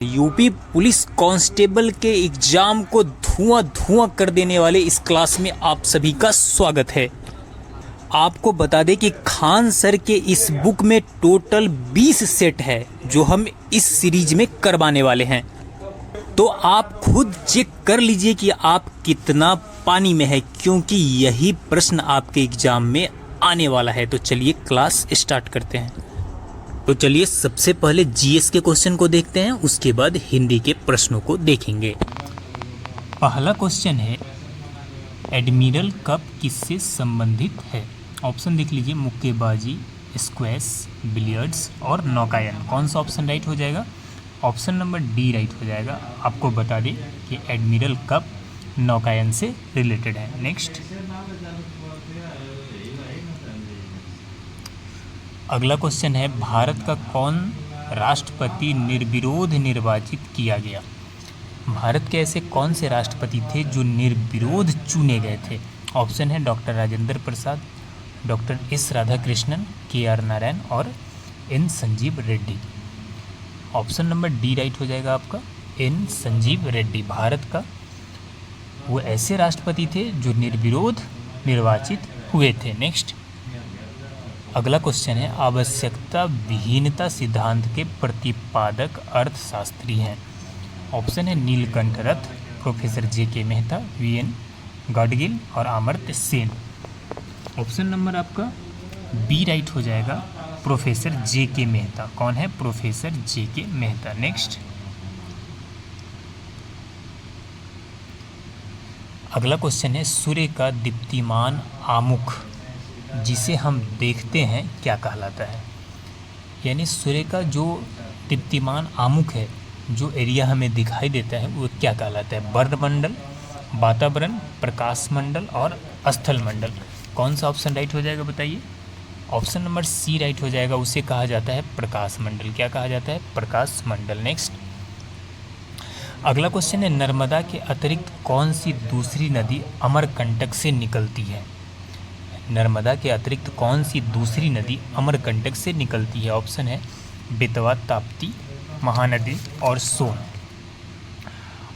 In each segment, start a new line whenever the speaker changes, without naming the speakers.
UP police constable के exam को धुआं धुआं कर देने वाले इस क्लास में आप सभी का स्वागत है। आपको बता दें कि खान सर के इस बुक में टोटल 20 सेट है जो हम इस सीरीज में करवाने वाले हैं। तो आप खुद चेक कर लीजिए कि आप कितना पानी में है, क्योंकि यही प्रश्न आपके एग्जाम में आने वाला है। तो चलिए क्लास स्टार्ट करते हैं। तो चलिए सबसे पहले जीएस के क्वेश्चन को देखते हैं, उसके बाद हिंदी के प्रश्नों को देखेंगे। पहला क्वेश्चन है, एडमिरल कप किससे संबंधित है? ऑप्शन देख लीजिए, मुक्केबाजी, स्क्वैश, बिलियर्ड्स और नौकायन। कौन सा ऑप्शन राइट हो जाएगा? ऑप्शन नंबर डी राइट हो जाएगा। आपको बता दें कि एडमिरल कप नौकायन से रिलेटेड है। नेक्स्ट, अगला क्वेश्चन है, भारत का कौन राष्ट्रपति निर्विरोध निर्वाचित किया गया? भारत के ऐसे कौन से राष्ट्रपति थे जो निर्विरोध चुने गए थे? ऑप्शन है doctor Rajendra Prasad, doctor S Radhakrishnan, K R Narayan और N Sanjeeva Reddy. Option number D right हो जाएगा आपका, एन संजीव रेड्डी। भारत का वो ऐसे राष्ट्रपति थे जो निर्विरोध निर्वाचित हुए थे। नेक्स्ट, अगला क्वेश्चन है, आवश्यकता विहीनता सिद्धांत के प्रतिपादक अर्थशास्त्री हैं? ऑप्शन है Nilkanth Rath, professor J K. Mehta, V N. Gadgil और अमर्त्य सेन। ऑप्शन नंबर आपका बी राइट हो जाएगा, प्रोफेसर जे.के. मेहता। कौन है? Professor J K. मेहता। नेक्स्ट, अगला क्वेश्चन है, सूर्य का दीप्तिमान आमुख जिसे हम देखते हैं क्या कहलाता है? यानी सूर्य का जो दीप्तिमान आमुख है, जो एरिया हमें दिखाई देता है, वो क्या कहलाता है? वर्णमंडल, वातावरण, प्रकाश मंडल और स्थल मंडल। कौन सा ऑप्शन राइट हो जाएगा बताइए? ऑप्शन नंबर सी राइट हो जाएगा। उसे कहा जाता है प्रकाश मंडल। क्या कहा जाता है? प्रकाश मंडल। नेक्स्ट, अगला क्वेश्चन है, नर्मदा के अतिरिक्त कौन सी दूसरी नदी अमरकंटक से निकलती है? नर्मदा के अतिरिक्त कौन सी दूसरी नदी अमरकंटक से निकलती है? ऑप्शन है बेतवा, ताप्ती, महानदी और सोन।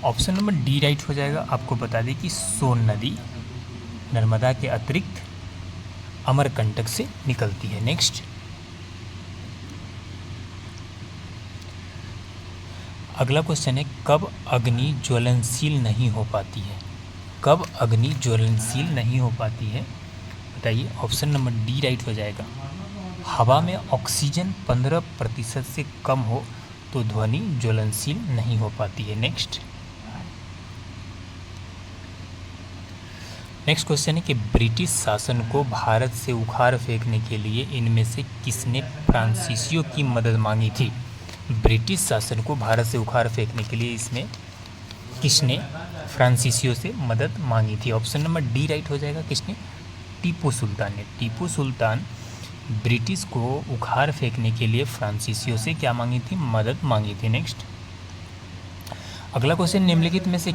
ऑप्शन नंबर डी राइट हो जाएगा। आपको बता दें कि सोन नदी नर्मदा के अतिरिक्त अमरकंटक से निकलती है। नेक्स्ट, अगला क्वेश्चन है, कब अग्नि ज्वलनशील नहीं हो पाती है? कब अग्नि ज्वलनशील नहीं हो पाती है बताइए? ऑप्शन नंबर डी राइट हो जाएगा, हवा में ऑक्सीजन 15% से कम हो तो ध्वनि ज्वलनशील नहीं हो पाती है। नेक्स्ट क्वेश्चन है कि ब्रिटिश शासन को भारत से उखाड़ फेंकने के लिए इनमें से किसने फ्रांसीसियों की मदद मांगी थी? ब्रिटिश शासन को भारत से उखाड़ फेंकने के लिए इसमें किसने फ्रांसीसियों से मदद मांगी थी? ऑप्शन नंबर डी राइट हो जाएगा। किसने? टीपू सुल्तान ने। टीपू सुल्तान ब्रिटिश को उखाड़ फेंकने के लिए फ्रांसीसियों से क्या मांगी थी? मदद मांगी थी। नेक्स्ट, अगला क्वेश्चन, निम्नलिखित में से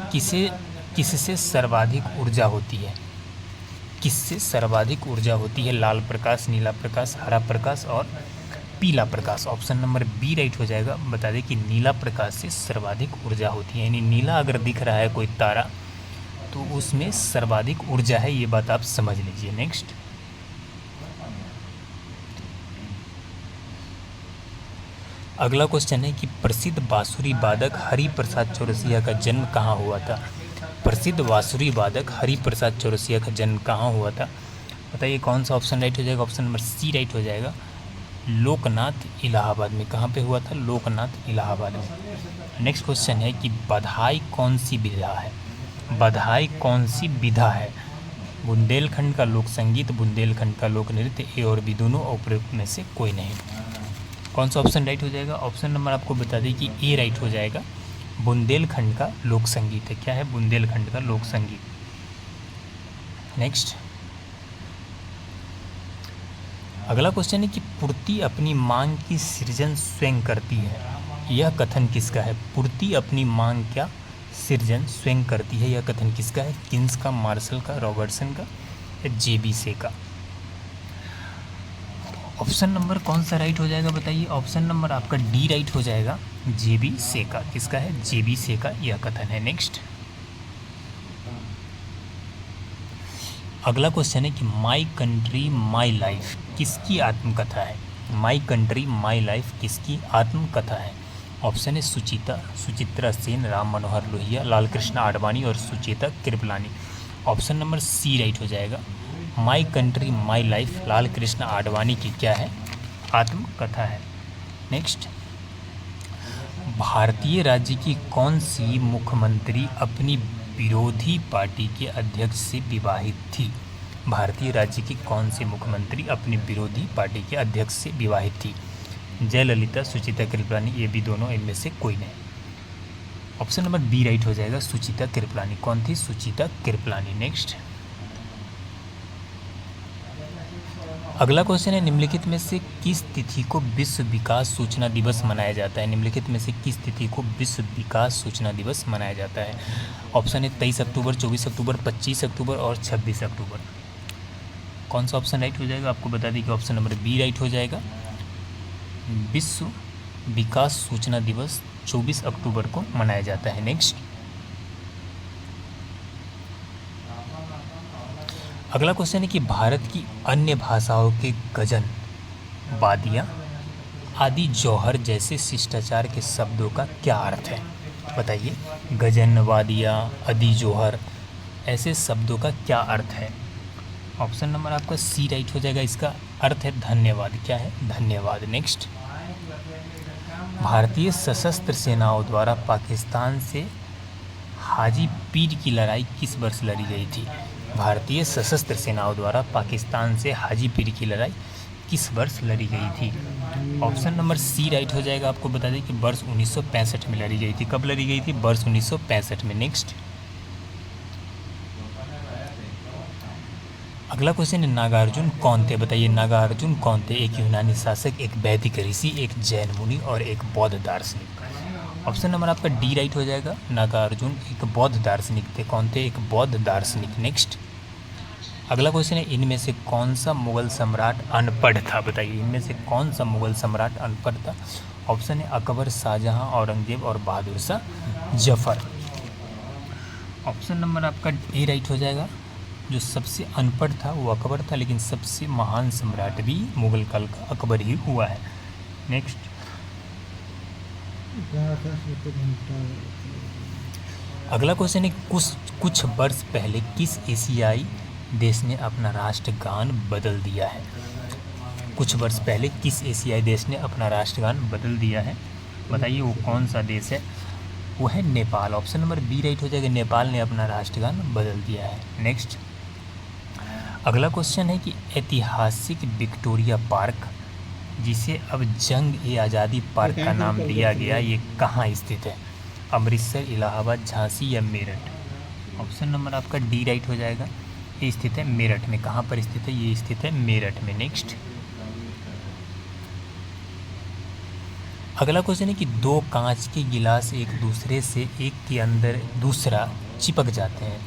किससे सर्वाधिक ऊर्जा होती है? किससे सर्वाधिक ऊर्जा होती है? लाल प्रकाश, नीला प्रकाश, हरा प्रकाश और पीला प्रकाश। ऑप्शन नंबर बी राइट हो जाएगा। बता दें कि नीला प्रकाश से सर्वाधिक ऊर्जा होती है। यानी नीला अगर दिख रहा है कोई तारा तो उसमें सर्वाधिक ऊर्जा है, ये बात आप समझ लीजिए। नेक्स्ट, अगला क्वेश्चन है कि प्रसिद्ध बांसुरी वादक हरि प्रसाद चौरसिया का जन्म कहाँ हुआ था? प्रसिद्ध बांसुरी वादक हरि प्रसाद चौरसिया का जन्म कहाँ हुआ था बताइए? कौन सा ऑप्शन राइट हो जाएगा? ऑप्शन नंबर सी राइट हो जाएगा, लोकनाथ, इलाहाबाद में। कहाँ पे हुआ था? लोकनाथ, इलाहाबाद में। नेक्स्ट क्वेश्चन है कि बधाई कौन सी विधा है? बधाई कौन सी विधा है? बुंदेलखंड का लोक संगीत, बुंदेलखंड का लोक नृत्य, ए और बी दोनों, उपरोक्त में से कोई नहीं। कौन सा ऑप्शन राइट हो जाएगा? ऑप्शन नंबर आपको बता दें कि ए राइट हो जाएगा, बुंदेलखंड का लोक संगीत है। क्या है? बुंदेलखंड का लोक संगीत। नेक्स्ट, अगला क्वेश्चन है कि पूर्ति अपनी मांग की सृजन स्वयं करती है। यह कथन किसका है? पूर्ति अपनी मांग क्या सृजन स्वयं करती है, यह कथन किसका है? किन्स का, मार्शल का, रॉबर्टसन का या जे.बी. से का? ऑप्शन नंबर कौन सा राइट हो जाएगा बताइए। ऑप्शन नंबर आपका डी राइट हो जाएगा, जेबी सेका। किसका है? जेबी सेका यह कथन है। नेक्स्ट अगला क्वेश्चन है कि माई कंट्री माई लाइफ किसकी आत्मकथा है? माई कंट्री माई लाइफ किसकी आत्मकथा है? ऑप्शन है सुचिता, सुचित्रा सेन, राम मनोहर लोहिया, लाल कृष्ण आडवाणी और Sucheta Kripalani. Option number C right हो जाएगा। My country my life Lal Krishna Advani की क्या है? आत्मकथा है। नेक्स्ट भारतीय राज्य की कौन सी मुख्यमंत्री अपनी विरोधी पार्टी के अध्यक्ष से विवाहित थी? भारतीय राज्य की कौन सी मुख्यमंत्री अपनी विरोधी पार्टी के अध्यक्ष से विवाहित थी? जयललिता, सुचिता कृपलानी, ये भी दोनों, इनमें से कोई नहीं। ऑप्शन नंबर बी राइट हो जाएगा, सुचिता कृपलानी। कौन थी? सुचिता कृपलानी। नेक्स्ट अगला क्वेश्चन है निम्नलिखित में से किस तिथि को विश्व विकास सूचना दिवस मनाया जाता है? निम्नलिखित में से किस तिथि को विश्व विकास सूचना दिवस मनाया जाता है? ऑप्शन है 23 अक्टूबर, 24 अक्टूबर, 25 अक्टूबर और 26 अक्टूबर। कौन सा ऑप्शन राइट हो जाएगा? आपको बता दें कि ऑप्शन नंबर बी राइट हो जाएगा। विश्व विकास सूचना दिवस 24 अक्टूबर को मनाया जाता है। नेक्स्ट अगला क्वेश्चन है कि भारत की अन्य भाषाओं के गजन, वादियाँ आदि जौहर जैसे शिष्टाचार के शब्दों का क्या अर्थ है? बताइए। गजन, वादियाँ, आदि जौहर ऐसे शब्दों का क्या अर्थ है? ऑप्शन नंबर आपका सी राइट हो जाएगा। इसका अर्थ है धन्यवाद। क्या है? धन्यवाद। नेक्स्ट भारतीय सशस्त्र सेनाओं द्वारा पाकिस्तान से हाजी पीर की लड़ाई किस वर्ष लड़ी गई थी? भारतीय सशस्त्र सेनाओं द्वारा पाकिस्तान से हाजी पीर की लड़ाई किस वर्ष लड़ी गई थी? ऑप्शन नंबर सी राइट हो जाएगा। आपको बता दें कि वर्ष 1965 में लड़ी गई थी। कब लड़ी गई थी? वर्ष 1965 में। नेक्स्ट अगला क्वेश्चन है नागार्जुन कौन थे? बताइए नागार्जुन कौन थे? एक यूनानी शासक, एक वैदिक ऋषि, एक जैन मुनि और एक बौद्ध दार्शनिक। ऑप्शन नंबर आपका डी राइट हो जाएगा। नागार्जुन एक बौद्ध दार्शनिक थे। कौन थे? एक बौद्ध दार्शनिक। नेक्स्ट अगला क्वेश्चन है इनमें से कौन सा मुगल सम्राट अनपढ़ था? बताइए इनमें से कौन सा मुगल सम्राट अनपढ़ था? ऑप्शन है अकबर, शाहजहां, औरंगजेब और बहादुर शाह जफर। ऑप्शन नंबर आपका ए राइट हो जाएगा। जो सबसे अनपढ़ था वो अकबर था, लेकिन सबसे महान सम्राट भी मुगल काल का अकबर ही हुआ है। नेक्स्ट अगला क्वेश्चन है कुछ वर्ष पहले किस एशियाई देश ने अपना राष्ट्रगान बदल दिया है? कुछ वर्ष पहले किस एशियाई देश ने अपना राष्ट्रगान बदल दिया है? बताइए वो कौन सा देश है? वो है Nepal. Option number B right हो जाएगा। नेपाल ने अपना राष्ट्रगान बदल दिया है। नेक्स्ट अगला क्वेश्चन है कि ऐतिहासिक विक्टोरिया पार्क, जिसे अब जंग-ए-आज़ादी पार्क का नाम दिया गया, ये कहाँ स्थित है? अमृतसर, इलाहाबाद, झांसी या मेरठ? ऑप्शन नंबर आपका डी राइट हो जाएगा। ये स्थित है मेरठ में। कहाँ पर स्थित है? ये स्थित है मेरठ में। नेक्स्ट अगला क्वेश्चन है कि दो कांच के गिलास एक दूसरे से एक के अंदर दूसरा चिपक जाते हैं,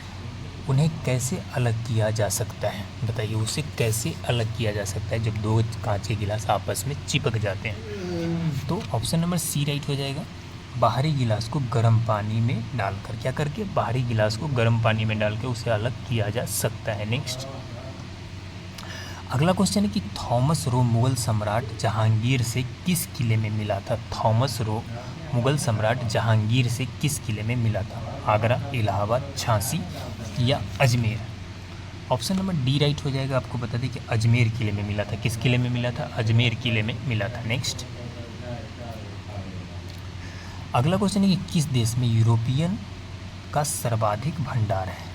उन्हें कैसे अलग किया जा सकता है? बताइए उसे कैसे अलग किया जा सकता है जब दो कांच के गिलास आपस में चिपक जाते हैं? तो ऑप्शन नंबर सी राइट हो जाएगा। बाहरी गिलास को गर्म पानी में डालकर, क्या करके? बाहरी गिलास को गर्म पानी में डाल के उसे अलग किया जा सकता है। नेक्स्ट अगला क्वेश्चन है कि थॉमस रो मुगल सम्राट जहांगीर से किस किले में मिला था? थॉमस रो मुगल सम्राट जहांगीर से किस किले में मिला था? आगरा, इलाहाबाद, झांसी या Ajmer? Option number D right हो जाएगा। आपको बता दें कि अजमेर किले में मिला था। किस किले में मिला था? अजमेर किले में मिला था। नेक्स्ट अगला क्वेश्चन है कि किस देश में यूरोपियन का सर्वाधिक भंडार है?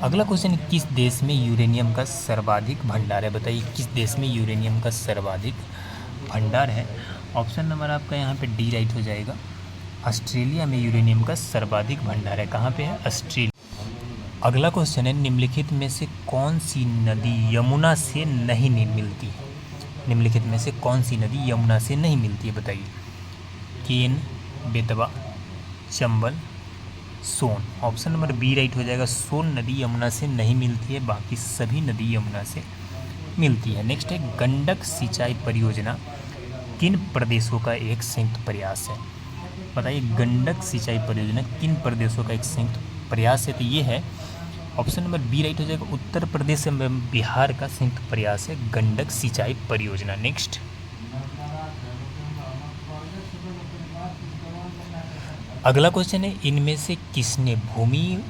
अगला क्वेश्चन है किस देश में यूरेनियम का सर्वाधिक भंडार है? बताइए किस देश में यूरेनियम का सर्वाधिक भंडार है? ऑप्शन नंबर आपका यहाँ पे डी राइट हो जाएगा। ऑस्ट्रेलिया में यूरेनियम का सर्वाधिक भंडार है। कहाँ पे है? ऑस्ट्रेलिया। अगला क्वेश्चन है निम्नलिखित में से कौन सी नदी यमुना से नहीं मिलती है? निम्नलिखित में से कौन सी नदी यमुना से नहीं मिलती है? बताइए। केन, बेतवा, चंबल सोन। ऑप्शन नंबर बी राइट हो जाएगा। सोन नदी यमुना से नहीं मिलती है, बाकी सभी नदी यमुना से मिलती है। नेक्स्ट है गंडक सिंचाई परियोजना किन प्रदेशों का एक संयुक्त प्रयास है? बताइए गंडक सिंचाई परियोजना किन प्रदेशों का एक संयुक्त प्रयास है? तो ये है ऑप्शन नंबर बी राइट हो जाएगा। उत्तर प्रदेश एवं बिहार का संयुक्त प्रयास है गंडक सिंचाई परियोजना। नेक्स्ट अगला क्वेश्चन है इनमें से किसने भूमि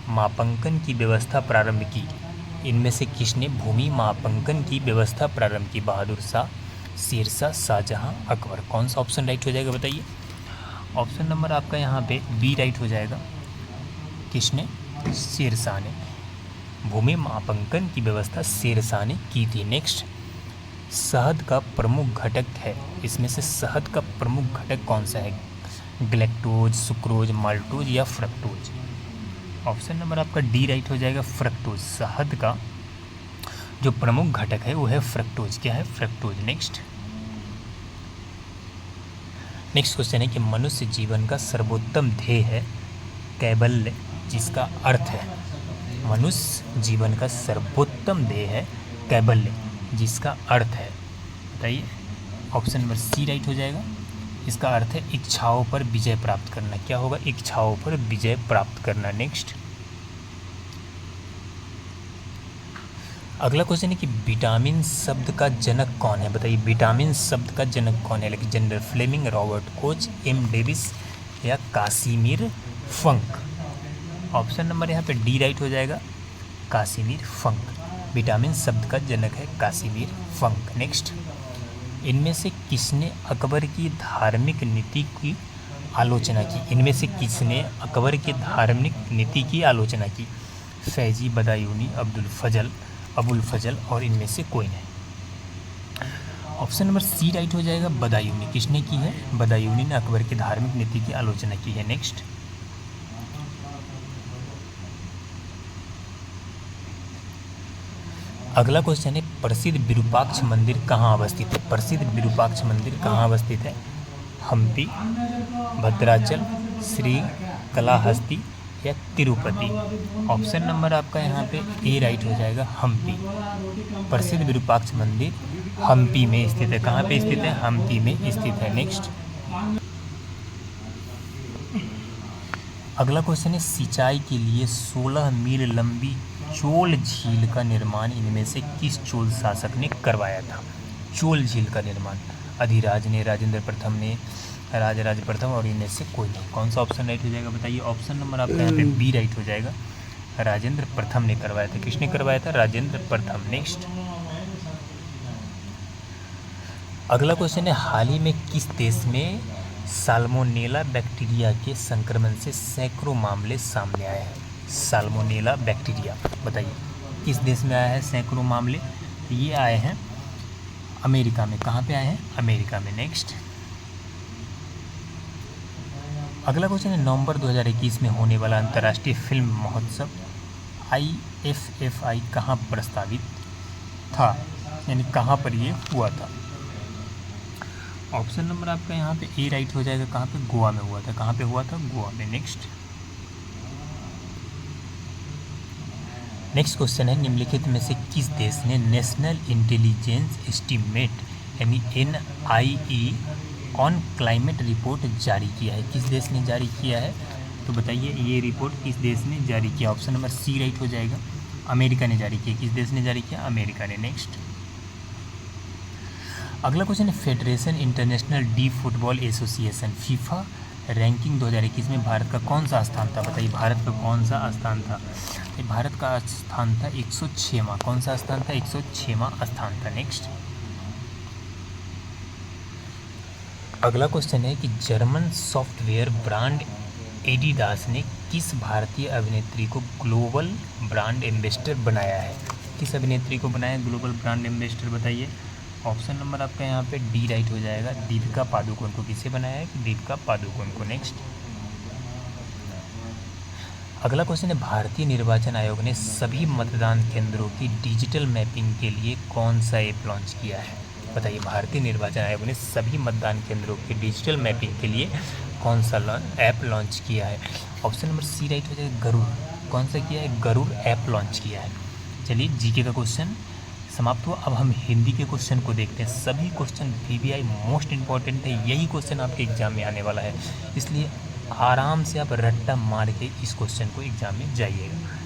मापांकन की व्यवस्था प्रारंभ की? इनमें से किसने भूमि मापांकन की व्यवस्था प्रारंभ की? बहादुर शाह, शेरशाह, शाहजहां, अकबर। कौन सा ऑप्शन राइट हो जाएगा बताइए? ऑप्शन नंबर आपका यहाँ पे बी राइट हो जाएगा। किसने? शेरशाह ने। भूमि मापांकन की व्यवस्था शेरशाह ने की थी। नेक्स्ट शहद का प्रमुख घटक है, इसमें से शहद का प्रमुख घटक कौन सा है? ग्लैक्टोज, सुक्रोज, माल्टोज या फ्रक्टोज? ऑप्शन नंबर आपका डी राइट हो जाएगा, फ्रक्टोज। शहद का जो प्रमुख घटक है वो है फ्रक्टोज। क्या है? फ्रक्टोज। नेक्स्ट क्वेश्चन है कि मनुष्य जीवन का सर्वोत्तम ध्येय है कैवल्य, जिसका अर्थ है मनुष्य जीवन का सर्वोत्तम ध्येय है कैवल्य, जिसका अर्थ है बताइए। ऑप्शन नंबर सी राइट हो जाएगा। इसका अर्थ है इच्छाओं पर विजय प्राप्त करना। क्या होगा? इच्छाओं पर विजय प्राप्त करना। नेक्स्ट अगला क्वेश्चन है कि विटामिन शब्द का जनक कौन है? बताइए विटामिन शब्द का जनक कौन है? Alexander Fleming, Robert Koch, M Davis या कासिमिर फंक? ऑप्शन नंबर यहाँ पे डी राइट हो जाएगा, कासिमिर फंक। विटामिन शब्द का जनक है कासिमिर फंक। नेक्स्ट इनमें से किसने अकबर की धार्मिक नीति की आलोचना की? इनमें से किसने अकबर की धार्मिक नीति की आलोचना की? फैजी, बदायूनी, अबुल फजल और इनमें से कोई नहीं। ऑप्शन नंबर सी राइट हो जाएगा, बदायूनी। किसने की है? बदायूनी ने अकबर की धार्मिक नीति की आलोचना की है। नेक्स्ट अगला क्वेश्चन है प्रसिद्ध विरूपाक्ष मंदिर कहाँ अवस्थित है? प्रसिद्ध विरूपाक्ष मंदिर कहाँ अवस्थित है? हम्पी, भद्राचल, श्री कलाहस्ती या तिरुपति? ऑप्शन नंबर आपका यहाँ पे ए राइट हो जाएगा, हम्पी। प्रसिद्ध विरूपाक्ष मंदिर हम्पी में स्थित है। कहाँ पे स्थित है? हम्पी में स्थित है। नेक्स्ट अगला क्वेश्चन है सिंचाई के लिए 16 मील लंबी चोल झील का निर्माण इनमें से किस चोल शासक ने करवाया था? चोल झील का निर्माण अधिराज ने, राजेंद्र प्रथम ने, राजराज प्रथम और इनमें से कोई नहीं। कौन सा ऑप्शन राइट हो जाएगा बताइए? ऑप्शन नंबर आपका यहाँ पे बी राइट हो जाएगा, राजेंद्र प्रथम ने करवाया था। किसने करवाया था? राजेंद्र प्रथम। नेक्स्ट अगला क्वेश्चन है हाल ही में किस देश में साल्मोनेला बैक्टीरिया के संक्रमण से सैकड़ों मामले सामने आए हैं? साल्मोनेला बैक्टीरिया बताइए किस देश में आया है सैकड़ों मामले? ये आए हैं अमेरिका में। कहाँ पे आए हैं? अमेरिका में। नेक्स्ट अगला क्वेश्चन है नवंबर 2021 में होने वाला अंतर्राष्ट्रीय फिल्म महोत्सव IFFI कहाँ प्रस्तावित था, यानी कहाँ पर ये हुआ था? ऑप्शन नंबर आपका यहाँ पे ए राइट हो जाएगा। कहाँ पे? गोवा में हुआ था। कहाँ पे हुआ था? गोवा में। नेक्स्ट क्वेश्चन है निम्नलिखित में से किस देश ने नेशनल इंटेलिजेंस एस्टीमेट यानी NIE ऑन क्लाइमेट रिपोर्ट जारी किया है? किस देश ने जारी किया है? तो बताइए ये रिपोर्ट किस देश ने जारी किया? ऑप्शन नंबर सी राइट हो जाएगा, अमेरिका ने जारी किया। किस देश ने जारी किया? अमेरिका ने। नेक्स्ट अगला क्वेश्चन है federation international D football association FIFA ranking 2021 में भारत का कौन सा स्थान था? बताइए भारत का कौन सा स्थान था? भारत का स्थान था 106वां। कौन सा स्थान था? 106वां स्थान था। नेक्स्ट अगला क्वेश्चन है कि जर्मन सॉफ्टवेयर ब्रांड एडिडास ने किस भारतीय अभिनेत्री को ग्लोबल ब्रांड एम्बेसडर बनाया है? किस अभिनेत्री को बनाया ग्लोबल ब्रांड एम्बेसडर बताइए? ऑप्शन नंबर आपका यहाँ पे डी राइट हो जाएगा, दीपिका पादुकोण को। किसे बनाया है? दीपिका पादुकोण को। नेक्स्ट अगला क्वेश्चन है भारतीय निर्वाचन आयोग ने सभी मतदान केंद्रों की डिजिटल मैपिंग के लिए कौन सा ऐप लॉन्च किया है? बताइए भारतीय निर्वाचन आयोग ने सभी मतदान केंद्रों के डिजिटल मैपिंग के लिए कौन सा ऐप लॉन्च किया है? ऑप्शन नंबर सी राइट हो जाएगा, गरुड़। कौन सा किया है? गरुड़ ऐप लॉन्च किया है। चलिए जीके का क्वेश्चन समाप्त हुआ। अब हम हिंदी के क्वेश्चन को देखते हैं। सभी क्वेश्चन VVI मोस्ट इंपॉर्टेंट है, यही क्वेश्चन आपके एग्जाम में आने वाला है, इसलिए आराम से आप रट्टा मार के इस क्वेश्चन को एग्जाम में जाइएगा।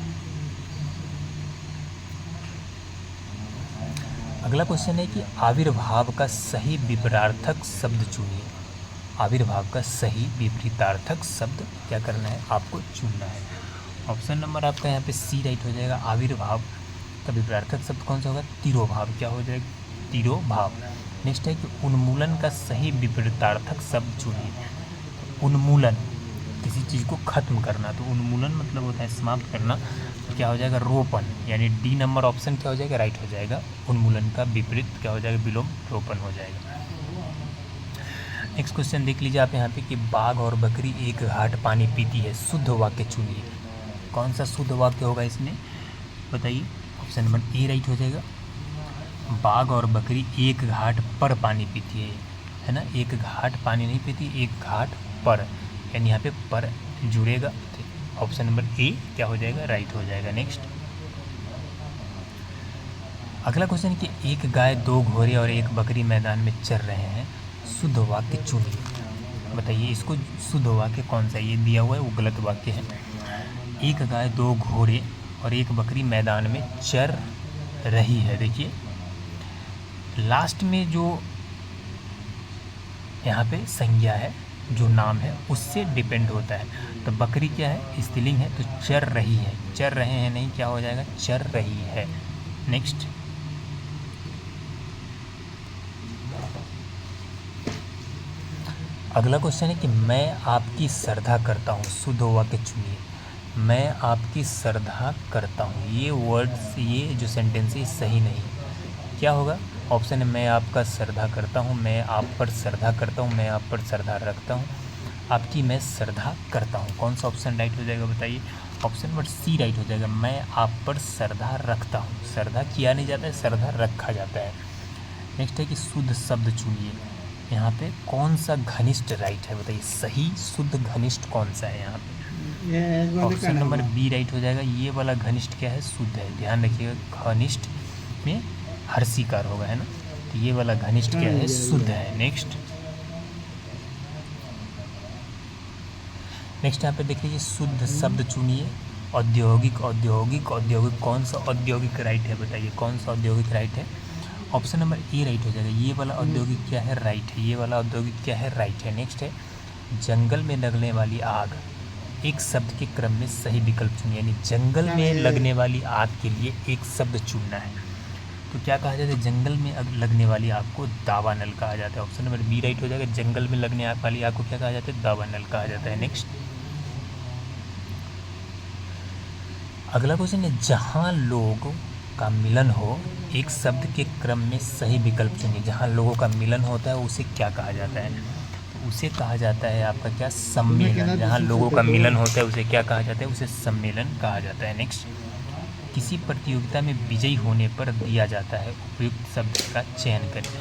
अगला क्वेश्चन है कि आविर्भाव का सही विपरीतार्थक शब्द चुनिए। आविर्भाव का सही विपरीतार्थक शब्द क्या करना है? आपको चुनना है। ऑप्शन नंबर आपका यहाँ पे सी राइट हो जाएगा। आविर्भाव का विपरीतार्थक शब्द कौन सा होगा? तिरोभाव। क्या हो जाएगा? तिरोभाव। नेक्स्ट है कि उन्मूलन का सही विपरीतार्थक शब्द चुनिए। उन्मूलन किसी चीज़ को ख़त्म करना, तो उन्मूलन मतलब होता है समाप्त करना, तो क्या हो जाएगा? रोपण। यानी डी नंबर ऑप्शन क्या हो जाएगा? राइट हो जाएगा। उन्मूलन का विपरीत क्या हो जाएगा? विलोम रोपण हो जाएगा। नेक्स्ट क्वेश्चन देख लीजिए आप यहाँ पे कि बाघ और बकरी एक घाट पानी पीती है, शुद्ध वाक्य चुनिए। कौन सा शुद्ध वाक्य होगा इसमें? बताइए। ऑप्शन नंबर ए राइट हो जाएगा। बाघ और बकरी एक घाट पर पानी पीती है ना? एक घाट पानी नहीं पीती, एक घाट पर, यानी यहाँ पे पर जुड़ेगा। ऑप्शन नंबर ए क्या हो जाएगा? राइट हो जाएगा। नेक्स्ट अगला क्वेश्चन कि एक गाय, दो घोड़े और एक बकरी मैदान में चर रहे हैं, शुद्ध वाक्य चुनिए। बताइए इसको शुद्ध वाक्य कौन सा? ये दिया हुआ है वो गलत वाक्य है। एक गाय, दो घोड़े और एक बकरी मैदान में चर रही है। देखिए लास्ट में जो यहाँ पे संज्ञा है, जो नाम है, उससे डिपेंड होता है। तो बकरी क्या है? स्त्रीलिंग है, तो चर रही है। चर रहे हैं नहीं, क्या हो जाएगा? चर रही है। नेक्स्ट अगला क्वेश्चन है कि मैं आपकी श्रद्धा करता हूँ, शुद्ध वाक्य चुनिए। मैं आपकी श्रद्धा करता हूँ, ये वर्ड्स, ये जो सेंटेंस है सही नहीं। क्या होगा? ऑप्शन है मैं आपका श्रद्धा करता हूँ, मैं आप पर श्रद्धा करता हूँ, मैं आप पर श्रद्धा रखता हूँ, आपकी मैं श्रद्धा करता हूँ। कौन सा ऑप्शन राइट हो जाएगा? बताइए। ऑप्शन नंबर सी राइट हो जाएगा। मैं आप पर श्रद्धा रखता हूँ। श्रद्धा किया नहीं जाता है, श्रद्धा रखा जाता है। नेक्स्ट है कि शुद्ध शब्द चुनिए। यहाँ पे कौन सा घनिष्ठ राइट है? बताइए सही शुद्ध घनिष्ठ कौन सा है यहाँ पे? ऑप्शन नंबर बी राइट हो जाएगा। ये वाला घनिष्ठ क्या है? शुद्ध है। ध्यान रखिएगा घनिष्ठ में हर्षिकार होगा, है ना? तो ये वाला घनिष्ठ क्या है? शुद्ध है। नेक्स्ट यहाँ पे देख लीजिए शुद्ध शब्द चुनिए। औद्योगिक, औद्योगिक, औद्योगिक, कौन सा औद्योगिक राइट है? बताइए कौन सा औद्योगिक राइट है? ऑप्शन नंबर ए राइट हो जाएगा। ये वाला औद्योगिक क्या है? राइट है। ये वाला औद्योगिक क्या है? राइट है। नेक्स्ट है जंगल में लगने वाली आग, एक शब्द के क्रम में सही विकल्प चुनिए। यानी जंगल में लगने वाली आग के लिए एक शब्द चुनना है, तो क्या कहा जाता है? जंगल में लगने वाली आग को दावानल कहा जाता है। ऑप्शन नंबर बी राइट हो जाएगा। जंगल में लगने वाली आग को क्या कहा जाता है? दावानल कहा जाता है। नेक्स्ट अगला क्वेश्चन है जहाँ लोगों का मिलन हो, एक शब्द के क्रम में सही विकल्प चुनिए। जहाँ लोगों का मिलन होता है उसे क्या कहा जाता है? तो उसे कहा जाता है आपका क्या? सम्मेलन। जहाँ लोगों का मिलन होता है उसे क्या कहा जाता है? उसे सम्मेलन कहा जाता है। नेक्स्ट किसी प्रतियोगिता में विजयी होने पर दिया जाता है, उपयुक्त शब्द का चयन करें।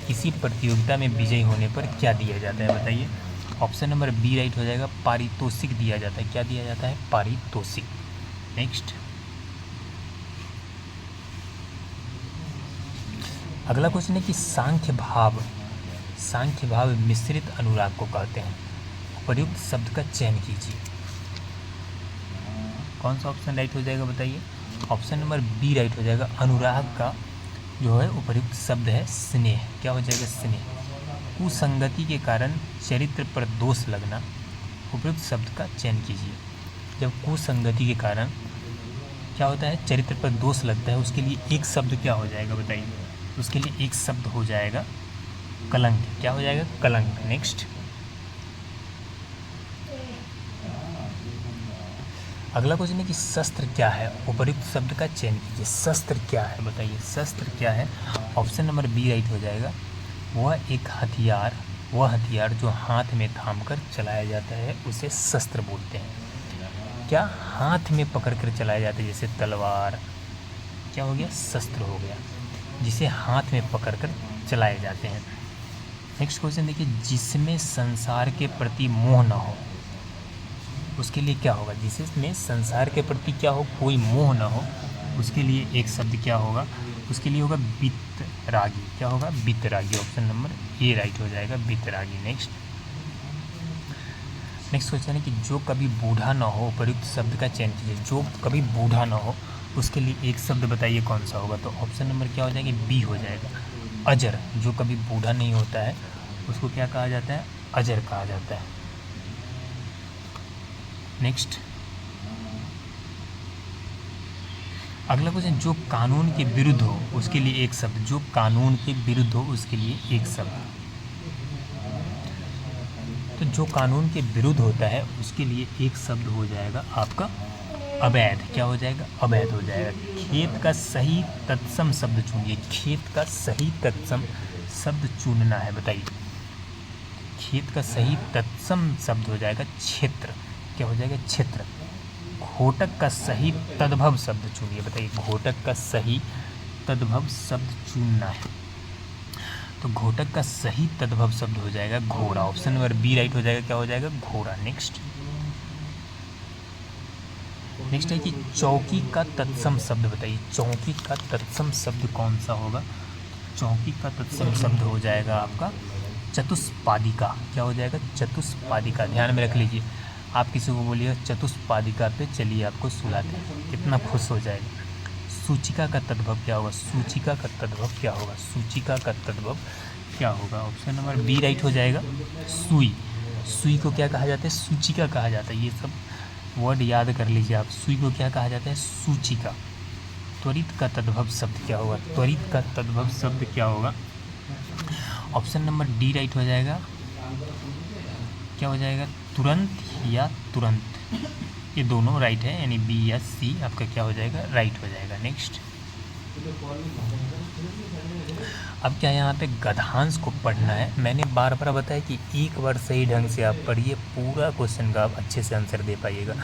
किसी प्रतियोगिता में विजयी होने पर क्या दिया जाता है? बताइए। ऑप्शन नंबर बी राइट हो जाएगा। पारितोषिक दिया जाता है। क्या दिया जाता है? पारितोषिक। नेक्स्ट अगला क्वेश्चन है कि सांख्य भाव मिश्रित अनुराग को कहते हैं, उपयुक्त शब्द का चयन कीजिए। कौन सा ऑप्शन राइट हो जाएगा? बताइए। ऑप्शन नंबर बी राइट हो जाएगा। अनुराग का जो है उपयुक्त शब्द है स्नेह। क्या हो जाएगा? स्नेह। कुसंगति के कारण चरित्र पर दोष लगना, उपयुक्त शब्द का चयन कीजिए। जब कुसंगति के कारण क्या होता है? चरित्र पर दोष लगता है, उसके लिए एक शब्द क्या हो जाएगा? बताइए। उसके लिए एक शब्द हो जाएगा कलंक। क्या हो जाएगा? कलंक। नेक्स्ट अगला क्वेश्चन है कि शस्त्र क्या है? उपयुक्त शब्द का चयन कीजिए। शस्त्र क्या है? बताइए शस्त्र क्या है? ऑप्शन नंबर बी राइट हो जाएगा। वह एक हथियार, वह हथियार जो हाथ में थामकर चलाया जाता है उसे शस्त्र बोलते हैं। क्या? हाथ में पकड़ कर चलाया जाता है, जैसे तलवार, क्या हो गया? शस्त्र हो गया, जिसे हाथ में पकड़ कर चलाए जाते हैं। नेक्स्ट क्वेश्चन देखिए, जिसमें संसार के प्रति मोह न हो, उसके लिए क्या होगा? जिसमें संसार के प्रति क्या हो, कोई मोह न हो, उसके लिए एक शब्द क्या होगा? उसके लिए होगा वितरागी। क्या होगा? वितरागी। ऑप्शन नंबर ए राइट हो जाएगा, वितरागी। नेक्स्ट क्वेश्चन है कि जो कभी बूढ़ा ना हो, उपयुक्त शब्द का चयन कीजिए। जो कभी बूढ़ा ना हो, उसके लिए एक शब्द बताइए कौन सा होगा? तो ऑप्शन नंबर क्या हो जाएगा? बी हो जाएगा, अजर। जो कभी बूढ़ा नहीं होता है उसको क्या कहा जाता है? अजर कहा जाता है। नेक्स्ट अगला क्वेश्चन, जो कानून के विरुद्ध हो उसके लिए एक शब्द। जो कानून के विरुद्ध हो उसके लिए एक शब्द। तो जो कानून के विरुद्ध होता है उसके लिए एक शब्द हो जाएगा आपका अवैध। क्या हो जाएगा? अवैध हो जाएगा। खेत का सही तत्सम शब्द चुनिए। खेत का सही तत्सम शब्द चुनना है, बताइए। खेत का सही तत्सम शब्द हो जाएगा क्षेत्र। क्या हो जाएगा? क्षेत्र। घोटक का सही तद्भव शब्द चुनिए, बताइए। घोटक का सही तद्भव शब्द चुनना है। तो घोटक का सही तद्भव शब्द हो जाएगा घोड़ा। ऑप्शन नंबर बी राइट हो जाएगा। क्या हो जाएगा? घोड़ा। नेक्स्ट है कि चौकी का तत्सम शब्द बताइए। चौकी का तत्सम शब्द कौन सा होगा? चौकी का तत्सम शब्द हो जाएगा आपका चतुष्पादिका। क्या हो जाएगा? चतुष्पादिका। ध्यान में रख लीजिए। आप किसी को बोलिए चतुष्पादिका पे चलिए आपको सुलाते हैं, कितना खुश हो जाएगा। सूचिका का तद्भव क्या होगा? सूचिका का तद्भव क्या होगा? सूचिका का तद्भव क्या होगा? ऑप्शन नंबर बी राइट हो जाएगा, सुई। सुई को क्या कहा जाता है? सूचिका कहा जाता है। ये सब वर्ड याद कर लीजिए आप। सुई को क्या कहा जाता है? सूचिका। त्वरित का तद्भव शब्द क्या होगा? त्वरित का तद्भव शब्द क्या होगा? ऑप्शन नंबर डी राइट हो जाएगा। क्या हो जाएगा? तुरंत या तुरंत। ये दोनों राइट है, यानी बी या सी आपका क्या हो जाएगा? राइट हो जाएगा। नेक्स्ट अब क्या यहाँ पे गद्यांश को पढ़ना है। मैंने बार बार बताया कि एक बार सही ढंग से आप पढ़िए, पूरा क्वेश्चन का आप अच्छे से आंसर दे पाइएगा।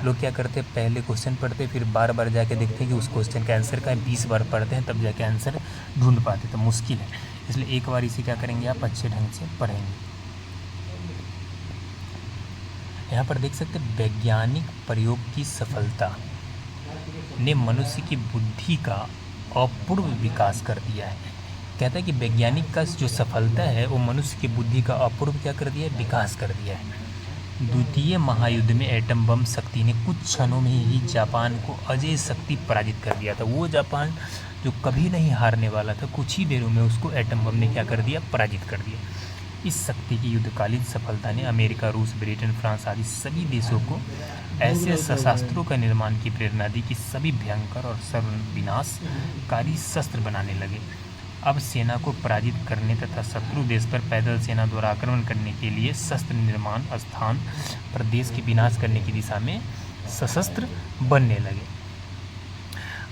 लोग क्या करते हैं, पहले क्वेश्चन पढ़ते फिर बार बार जाके देखते हैं कि उस क्वेश्चन का आंसर का 20 बार पढ़ते हैं तब जाके आंसर ढूंढ पाते, तो मुश्किल है। इसलिए एक बार इसे क्या करेंगे, आप अच्छे ढंग से पढ़ेंगे। यहाँ पर देख सकते हैं, वैज्ञानिक प्रयोग की सफलता ने मनुष्य की बुद्धि का अपूर्व विकास कर दिया है। कहता है कि वैज्ञानिक का जो सफलता है वो मनुष्य की बुद्धि का अपूर्व क्या कर दिया है? विकास कर दिया है। द्वितीय महायुद्ध में एटम बम शक्ति ने कुछ क्षणों में ही जापान को अजेय शक्ति पराजित कर दिया था। वो जापान जो कभी नहीं हारने वाला था, कुछ ही देरों में उसको एटम बम ने क्या कर दिया? पराजित कर दिया। इस शक्ति की युद्धकालीन सफलता ने अमेरिका, रूस, ब्रिटेन, फ्रांस आदि सभी देशों को ऐसे शस्त्रों का निर्माण की प्रेरणा दी कि सभी भयंकर और सर्वविनाशकारी शस्त्र बनाने लगे। अब सेना को पराजित करने तथा शत्रु देश पर पैदल सेना द्वारा आक्रमण करने के लिए शस्त्र निर्माण स्थान पर देश के विनाश करने की दिशा में सशस्त्र बनने लगे।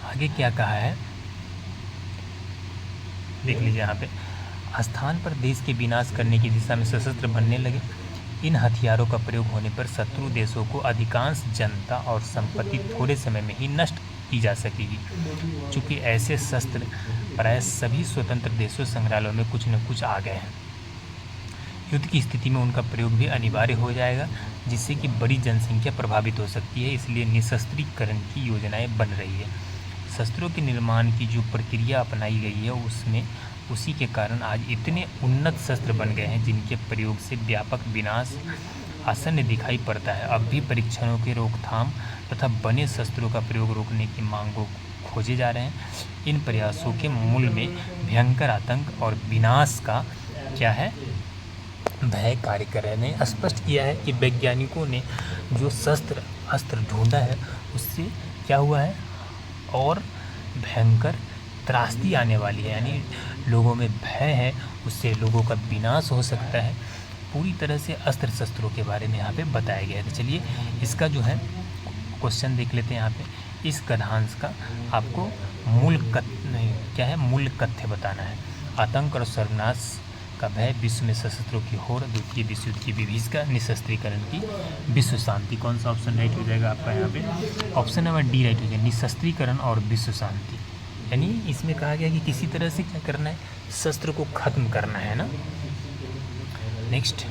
आगे क्या कहा है देख लीजिए। यहाँ पे स्थान पर देश के विनाश करने की दिशा में सशस्त्र बनने लगे। इन हथियारों का प्रयोग होने पर शत्रु देशों को अधिकांश जनता और संपत्ति थोड़े समय में ही नष्ट की जा सकेगी। चूँकि ऐसे शस्त्र प्राय सभी स्वतंत्र देशों संग्रहालयों में कुछ न कुछ आ गए हैं, युद्ध की स्थिति में उनका प्रयोग भी अनिवार्य हो जाएगा, जिससे कि बड़ी जनसंख्या प्रभावित हो सकती है। इसलिए निशस्त्रीकरण की योजनाएं बन रही है। शस्त्रों के निर्माण की जो प्रक्रिया अपनाई गई है उसमें उसी के कारण आज इतने उन्नत शस्त्र बन गए हैं जिनके प्रयोग से व्यापक विनाश आसन्न दिखाई पड़ता है। अब भी परीक्षणों के रोकथाम तथा बने शस्त्रों का प्रयोग रोकने की मांगों खोजे जा रहे हैं। इन प्रयासों के मूल में भयंकर आतंक और विनाश का क्या है? भय कार्य कर रहे हैं। स्पष्ट किया है कि वैज्ञानिकों ने जो अस्त्र ढूंढा है उससे क्या हुआ है और भयंकर त्रासदी आने वाली है, यानी लोगों में भय है, उससे लोगों का विनाश हो सकता है। पूरी तरह से अस्त्र शस्त्रों के बारे में यहाँ पे बताया गया है। तो चलिए इसका जो है क्वेश्चन देख लेते हैं। यहाँ पे इस गद्यांश का आपको मूल कथ्य बताना है। आतंक और सर्वनाश का भय, विश्व में सशस्त्रों की होड़, द्वितीय विश्व युद्ध की विभीषिका, निशस्त्रीकरण की विश्व शांति। कौन सा ऑप्शन राइट हो जाएगा आपका यहाँ पे? ऑप्शन नंबर डी राइट हो जाएगा, निशस्त्रीकरण और विश्व शांति। यानी इसमें कहा गया कि किसी तरह से क्या करना है, शस्त्र को खत्म करना है ना। नेक्स्ट,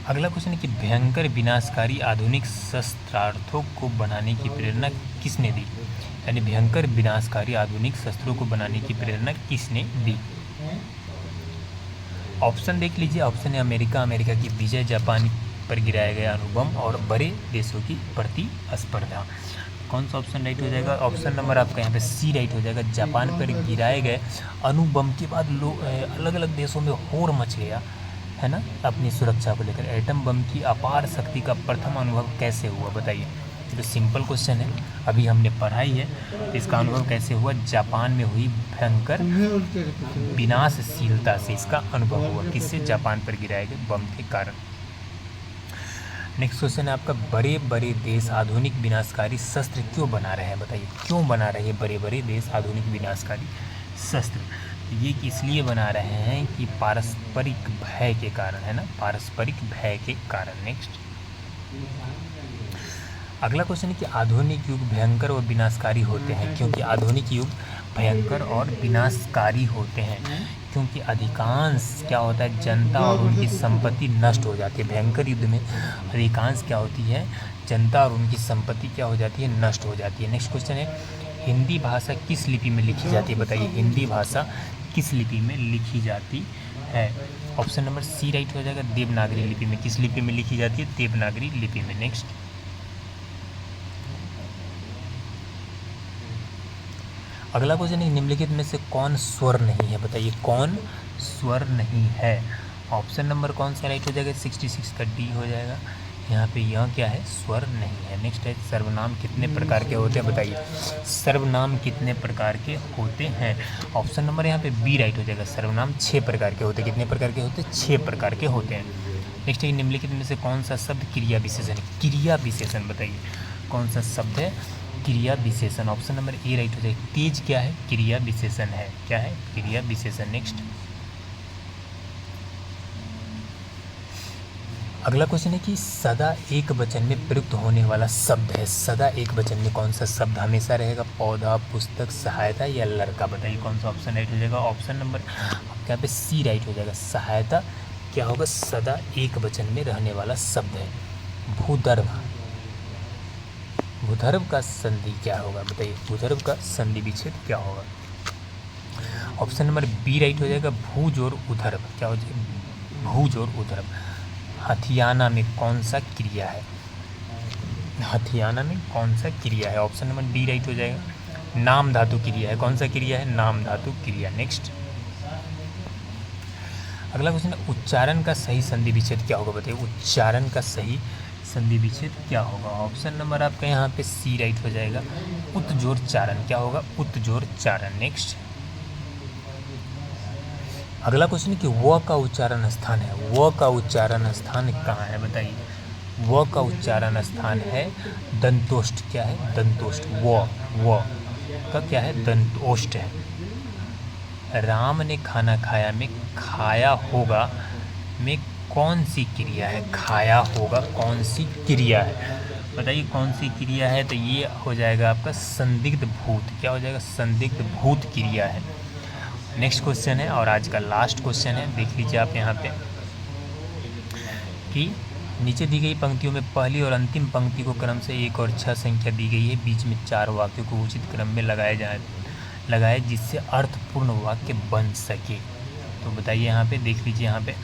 अगला क्वेश्चन है कि भयंकर विनाशकारी आधुनिक शस्त्रार्थों को बनाने की प्रेरणा किसने दी। यानी भयंकर विनाशकारी आधुनिक शस्त्रों को बनाने की प्रेरणा किसने दी। ऑप्शन देख लीजिए। ऑप्शन है अमेरिका, अमेरिका की विजय, जापान पर गिराया गया अणुबम और बड़े देशों की प्रतिस्पर्धा। कौन सा ऑप्शन राइट हो जाएगा। ऑप्शन नंबर आपका यहाँ पे सी राइट हो जाएगा। जापान पर गिराए गए अणुबम के बाद अलग अलग देशों में होड़ मच गया है ना, अपनी सुरक्षा को लेकर। एटम बम की अपार शक्ति का प्रथम अनुभव कैसे हुआ बताइए। तो सिंपल क्वेश्चन है, अभी हमने पढ़ाई है। इसका अनुभव कैसे हुआ, जापान में हुई भयंकर विनाशशीलता से इसका अनुभव हुआ। किससे, जापान पर गिराए गए बम के कारण। नेक्स्ट क्वेश्चन है आपका, बड़े बड़े देश आधुनिक विनाशकारी शस्त्र क्यों बना रहे हैं बताइए। क्यों बना रहे हैं बड़े बड़े देश आधुनिक विनाशकारी शस्त्र। ये इसलिए बना रहे हैं कि पारस्परिक भय के कारण है ना, पारस्परिक भय के कारण। नेक्स्ट, अगला क्वेश्चन है कि आधुनिक युग भयंकर और विनाशकारी होते हैं क्योंकि आधुनिक युग भयंकर और विनाशकारी होते हैं क्योंकि अधिकांश क्या होता है, जनता और उनकी संपत्ति नष्ट हो जाती है। भयंकर युद्ध में अधिकांश क्या होती है, जनता और उनकी संपत्ति क्या हो जाती है, नष्ट हो जाती है। नेक्स्ट क्वेश्चन है, हिंदी भाषा किस लिपि में लिखी जाती है बताइए। हिंदी भाषा किस लिपि में लिखी जाती है। ऑप्शन नंबर सी राइट हो जाएगा, देवनागरी लिपि में। किस लिपि में लिखी जाती है, देवनागरी लिपि में। नेक्स्ट, अगला क्वेश्चन है, निम्नलिखित में से कौन स्वर नहीं है बताइए। कौन स्वर नहीं है। ऑप्शन नंबर कौन सा राइट हो जाएगा, 66 का डी हो जाएगा। यहाँ पे यह क्या है, स्वर नहीं है। नेक्स्ट है, सर्वनाम कितने प्रकार के होते हैं बताइए। सर्वनाम कितने प्रकार के होते हैं। ऑप्शन नंबर यहाँ पे बी राइट हो जाएगा। सर्वनाम 6 प्रकार के होते हैं। कितने प्रकार के होते हैं, 6 प्रकार के होते हैं। नेक्स्ट है, निम्नलिखित में से कौन सा शब्द क्रिया विशेषण। क्रिया विशेषण बताइए, कौन सा शब्द है, क्रिया विशेषण। ऑप्शन नंबर ए राइट हो जाएगा। तेज क्या है, क्रिया विशेषण है। क्या है, क्रिया विशेषण। नेक्स्ट, अगला क्वेश्चन है कि सदा एक वचन में प्रयुक्त होने वाला शब्द है। सदा एक वचन में कौन सा शब्द हमेशा रहेगा, पौधा, पुस्तक, सहायता या लड़का बताइए। कौन सा ऑप्शन राइट हो जाएगा। ऑप्शन नंबर आपके यहाँ पे सी राइट हो जाएगा। सहायता क्या होगा, सदा एक वचन में रहने वाला शब्द है। भूधर्व, भूधर्व का संधि क्या होगा बताइए। भूधर्व का संधि विच्छेद क्या होगा। ऑप्शन नंबर बी राइट हो जाएगा। भूज और उधर्व क्या हो जाएगा, भूज और उधर्व। हथियाना में कौन सा क्रिया है, हथियाना में कौन सा क्रिया है। ऑप्शन नंबर डी राइट हो जाएगा। नाम धातु क्रिया है। कौन सा क्रिया है, नाम धातु क्रिया। नेक्स्ट, अगला क्वेश्चन है, उच्चारण का सही संधि विच्छेद क्या होगा बताइए। उच्चारण का सही संधि विच्छेद क्या होगा। ऑप्शन नंबर आपका यहाँ पे सी राइट हो जाएगा। उत्जोर चारण क्या होगा, उत्जोर चारण। नेक्स्ट, अगला क्वेश्चन है कि व का उच्चारण स्थान है। व का उच्चारण स्थान कहाँ है बताइए। व का उच्चारण स्थान है दंतोष्ठ। क्या है, दंतोष्ठ। व का क्या है, दंतोष्ठ है। राम ने खाना खाया में खाया होगा में कौन सी क्रिया है। खाया होगा कौन सी क्रिया है बताइए, कौन सी क्रिया है। तो ये हो जाएगा आपका संदिग्ध भूत। क्या हो जाएगा, संदिग्ध भूत क्रिया है। नेक्स्ट क्वेश्चन है और आज का लास्ट क्वेश्चन है, देख लीजिए आप यहाँ पे कि नीचे दी गई पंक्तियों में पहली और अंतिम पंक्ति को क्रम से 1 और 6 संख्या दी गई है। बीच में 4 वाक्यों को उचित क्रम में लगाए जिससे अर्थपूर्ण वाक्य बन सके। तो बताइए यहाँ पे, देख लीजिए यहाँ पे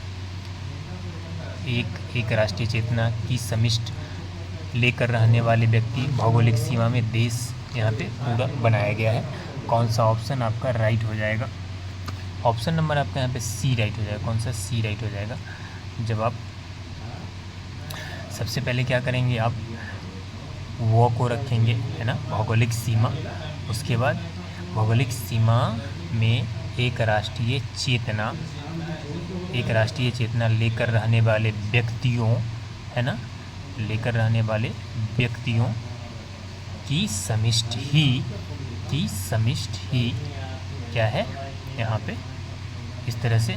एक राष्ट्रीय चेतना की समिष्ट लेकर रहने वाले व्यक्ति, भौगोलिक सीमा में देश यहाँ पे पूरा बनाया गया है। कौन सा ऑप्शन आपका राइट हो जाएगा। ऑप्शन नंबर आपका यहाँ पे सी राइट हो जाएगा। कौन सा, सी राइट हो जाएगा। जब आप सबसे पहले क्या करेंगे, आप वो को रखेंगे है ना, भौगोलिक सीमा। उसके बाद भौगोलिक सीमा में एक राष्ट्रीय चेतना लेकर रहने वाले व्यक्तियों है ना, लेकर रहने वाले व्यक्तियों की समिष्टि ही क्या है, यहाँ पे इस तरह से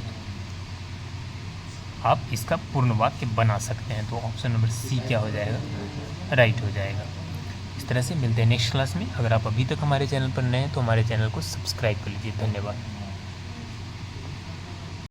आप इसका पूर्ण वाक्य बना सकते हैं। तो ऑप्शन नंबर सी क्या हो जाएगा, राइट हो जाएगा। इस तरह से मिलते हैं नेक्स्ट क्लास में। अगर आप अभी तक हमारे चैनल पर नए हैं तो हमारे चैनल को सब्सक्राइब कर लीजिए। धन्यवाद।